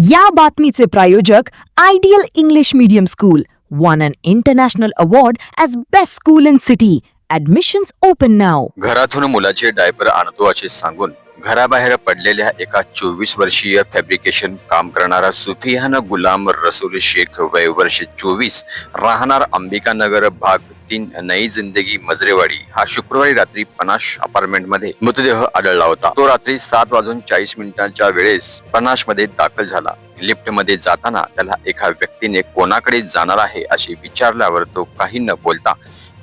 या बातमीचे प्रायोजक ideal English medium school won an international award as best school in city. Admissions open now. घरातून मुलाचे diaper आणतो असे सांगून घराबाहेर पडलेल्या एका 24 वर्षीय फॅब्रिकेशन काम करणारा सुफियान गुलाम रसूल शेख वय वर्ष 24 राहणार अंबिकानगर भाग 3 नई जिंदगी मजरेवाडी हा शुक्रवारी रात्री पनाश अपार्टमेंट मध्ये मृतदेह आढळला होता. तो रात्री 7:40 वेळेस पनाश मध्ये दाखल झाला. लिफ्ट मध्ये जाताना त्याला एका व्यक्तीने कोणाकडे जाणार आहे असे विचारल्यावर तो काही न बोलता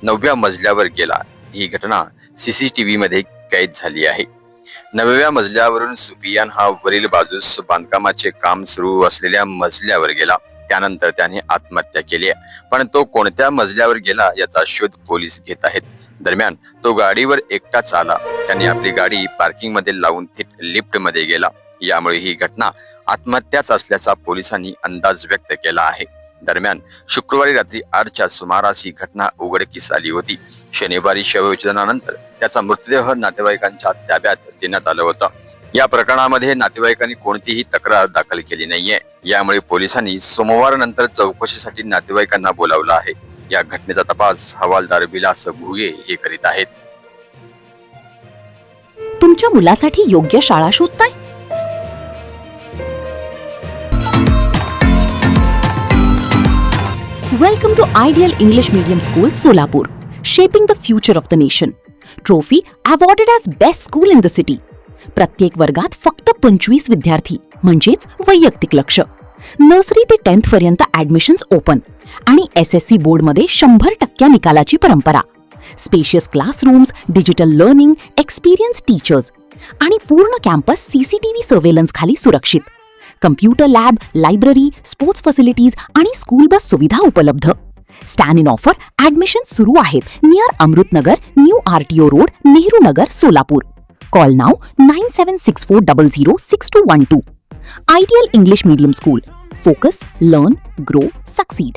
9व्या मजल्यावर गेला. ही घटना सीसीटीव्ही मध्ये कैद झाली आहे. 9व्या मजल्यावरून सुफियान हा वरील बाजूस बांधकामाचे काम सुरू असलेल्या मजल्यावर गेला. त्यानंतर त्याने आत्महत्या केली, पण तो कोणत्या मजल्यावर गेला याचा शोध पोलीस घेत आहेत. दरम्यान तो गाडीवर एकटाच आला. त्याने आपली गाडी पार्किंग मध्ये लावून थेट लिफ्ट मध्ये गेला. यामुळे ही घटना आत्महत्याच असल्याचा पोलिसांनी अंदाज व्यक्त केला आहे. दरम्यान शुक्रवारी रात्री 8च्या सुमारास ही घटना उघडकीस आली होती. शनिवारी शवविच्छेदनानंतर त्याचा मृतदेह नातेवाईकांच्या ताब्यात देण्यात आलं होतं. या प्रकरणामध्ये नातेवाईकांनी कोणतीही तक्रार दाखल केली नाहीये. यामुळे पोलिसांनी सोमवार नंतर चौकशीसाठी नातेवाईकांना बोलावलं आहे. या घटनेचा तपास हवालदार विलास भुगे हे करीत आहेत. तुमच्या मुलासाठी योग्य शाळा शोधताय? Welcome to Ideal English Medium School, Solapur, shaping the future of the nation. Trophy awarded as best school in the city. प्रत्येक वर्गात फक्त 25 विद्यार्थी म्हणजेच वैयक्तिक लक्ष. नर्सरी ते 10th पर्यंत ऍडमिशन्स ओपन आणि SSC बोर्डमध्ये 100% निकालाची परंपरा. Spacious classrooms, digital learning, experience teachers आणि पूर्ण कॅम्पस CCTV सर्वेलन्स खाली सुरक्षित. Computer lab, library, sports facilities आणि स्कूल बस सुविधा उपलब्ध. स्टँड इन ऑफर ऍडमिशन सुरू आहेत near Amritnagar, new RTO road, Nehru Nagar, Solapur. Call now 9764006212. Ideal English Medium School. Focus, learn, grow, succeed.